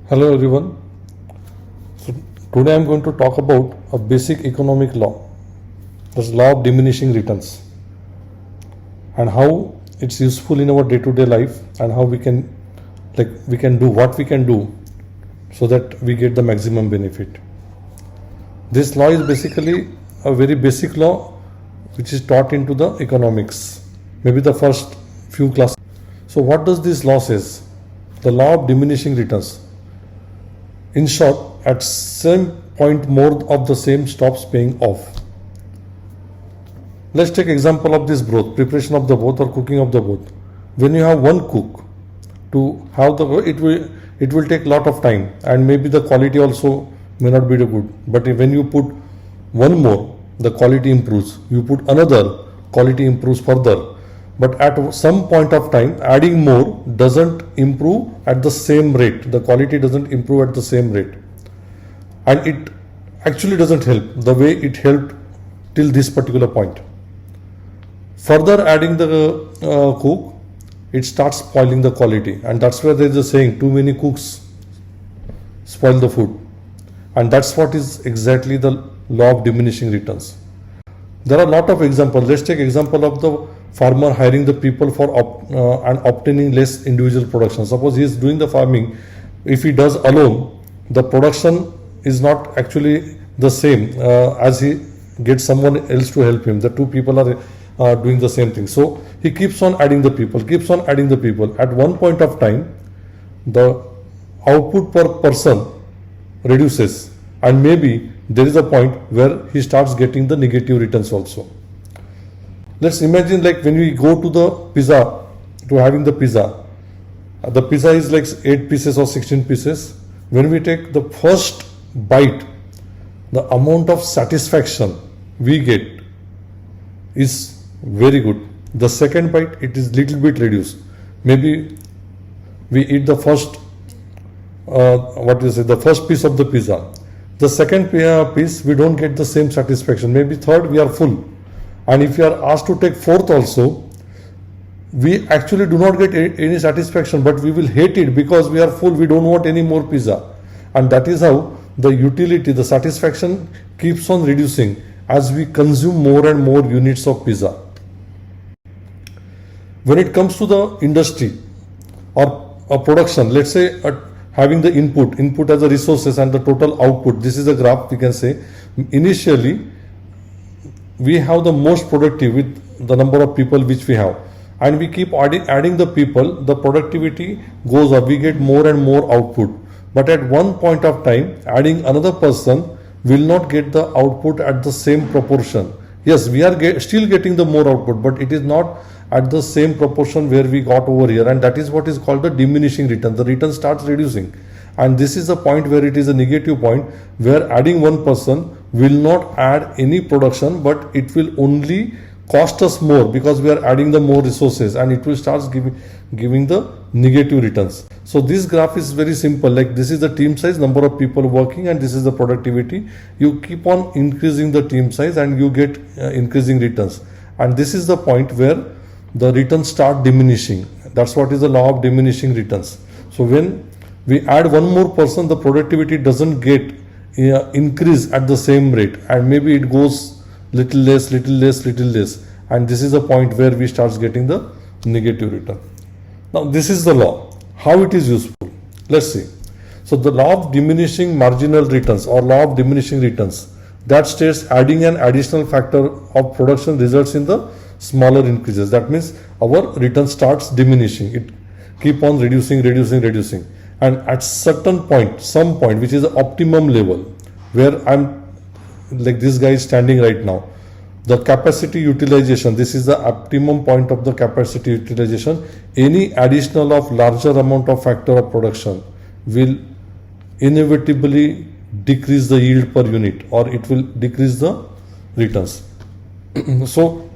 Hello everyone. So today I am going to talk about a basic economic law, that's law of diminishing returns, and how it's useful in our day-to-day life, and how we can do what we can do so that we get the maximum benefit. This law is basically a very basic law which is taught into the economics, maybe the first few classes. So what does this law says? The law of diminishing returns. In short, at some point more of the same stops paying off. Let's take example of this broth, preparation of the broth or cooking of the broth. When you have one cook, to have the it will take lot of time, and maybe the quality also may not be good. But when you put one more, the quality improves. You put another, quality improves further. But at some point of time, adding more doesn't improve at the same rate. The quality doesn't improve at the same rate. And it actually doesn't help the way it helped till this particular point. Further adding the cook, it starts spoiling the quality. And that's where there is a saying, too many cooks spoil the food. And that's what is exactly the law of diminishing returns. There are a lot of examples. Let's take example of the farmer hiring the people for and obtaining less individual production. Suppose he is doing the farming. If he does alone, the production is not actually the same as he gets someone else to help him. The two people are doing the same thing. So he keeps on adding the people, At one point of time, the output per person reduces, and maybe there is a point where he starts getting the negative returns also. Let's imagine like when we go to the pizza, to having the pizza is like 8 pieces or 16 pieces. When we take the first bite, the amount of satisfaction we get is very good. The second bite, it is little bit reduced. Maybe we eat the first the first piece of the pizza. The second piece, we don't get the same satisfaction. Maybe third, we are full. And if you are asked to take fourth also, we actually do not get any satisfaction, but we will hate it because we are full, we don't want any more pizza. And that is how the utility, the satisfaction keeps on reducing as we consume more and more units of pizza. When it comes to the industry or a production, let's say having the input as a resources and the total output, this is a graph we can say. Initially, we have the most productive with the number of people which we have, and we keep adding the people, the productivity goes up, we get more and more output. But at one point of time, adding another person will not get the output at the same proportion. Yes, we are still getting the more output, but it is not at the same proportion where we got over here, and that is what is called the diminishing return. The return starts reducing, and this is the point where it is a negative point, where adding one person will not add any production, but it will only cost us more because we are adding the more resources, and it will start giving the negative returns. So this graph is very simple, like this is the team size, number of people working, and this is the productivity. You keep on increasing the team size and you get increasing returns, and this is the point where the returns start diminishing. That's what is the law of diminishing returns. So when we add one more person, the productivity doesn't get increase at the same rate, and maybe it goes little less, and this is a point where we start getting the negative return. Now this is the law. How it is useful? Let's see. So the law of diminishing marginal returns or law of diminishing returns, that states adding an additional factor of production results in the smaller increases. That means our return starts diminishing. It keep on reducing, and at certain point, some point which is the optimum level, where I'm like this guy is standing right now, the capacity utilization, this is the optimum point of the capacity utilization. Any additional of larger amount of factor of production will inevitably decrease the yield per unit, or it will decrease the returns. So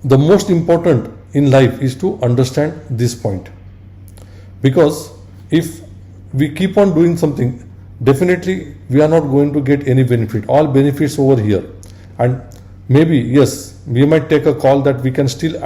the most important in life is to understand this point, because if we keep on doing something, definitely we are not going to get any benefit. All benefits over here, and maybe yes, we might take a call that we can still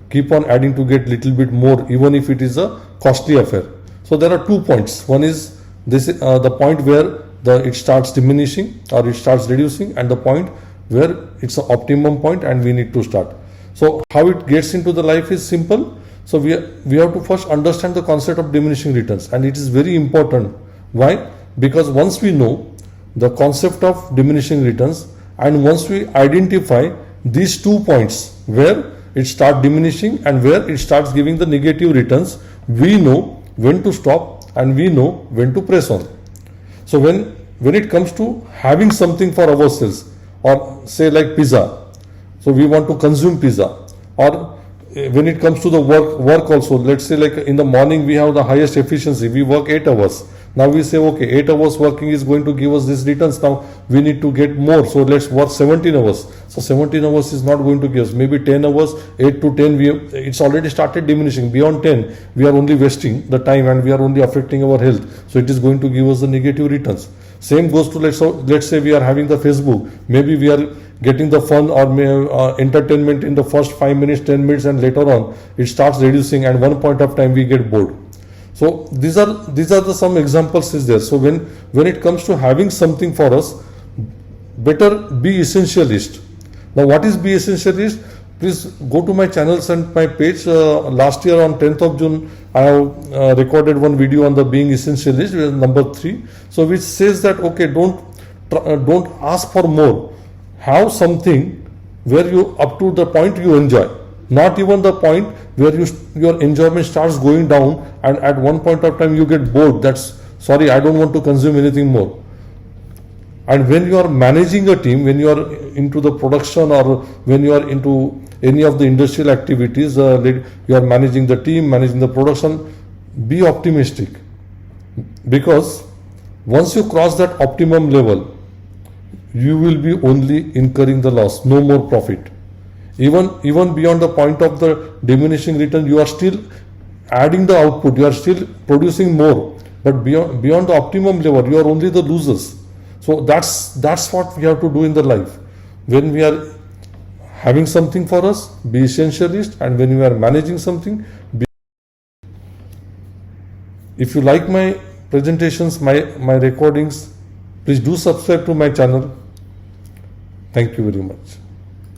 keep on adding to get little bit more, even if it is a costly affair. So there are 2 points. One is this the point where it starts diminishing or it starts reducing, and the point where it's an optimum point and we need to start. So how it gets into the life is simple. So we have to first understand the concept of diminishing returns, and it is very important. Why? Because once we know the concept of diminishing returns, and once we identify these 2 points where it starts diminishing and where it starts giving the negative returns, we know when to stop and we know when to press on. So when it comes to having something for ourselves, or say like pizza, so we want to consume pizza, or when it comes to the work also, let's say like in the morning we have the highest efficiency, we work 8 hours. Now we say, okay, 8 hours working is going to give us these returns. Now we need to get more, so let's work 17 hours. So 17 hours is not going to give us, maybe 10 hours, 8 to 10, it's already started diminishing. Beyond 10, we are only wasting the time and we are only affecting our health. So it is going to give us the negative returns. Same goes to, let's say we are having the Facebook, maybe we are getting the fun or entertainment in the first 5 minutes, 10 minutes, and later on it starts reducing, and one point of time we get bored. So these are the some examples is there. So when it comes to having something for us, better be essentialist. Now what is be essentialist? Please go to my channels and my page. Last year on 10th of June, I have recorded one video on the being essentialist, number 3. So which says that, okay, don't ask for more. Have something where you up to the point you enjoy, not even the point where your enjoyment starts going down, and at one point of time you get bored. That's, sorry, I don't want to consume anything more. And when you are managing a team, when you are into the production or when you are into any of the industrial activities, you are managing the team, managing the production, be optimistic, because once you cross that optimum level, you will be only incurring the loss, no more profit. Even beyond the point of the diminishing return, you are still adding the output, you are still producing more, but beyond the optimum level, you are only the losers. So that's what we have to do in the life. When we are having something for us, be essentialist, and when we are managing something, be. If you like my presentations, my recordings, please do subscribe to my channel. Thank you very much.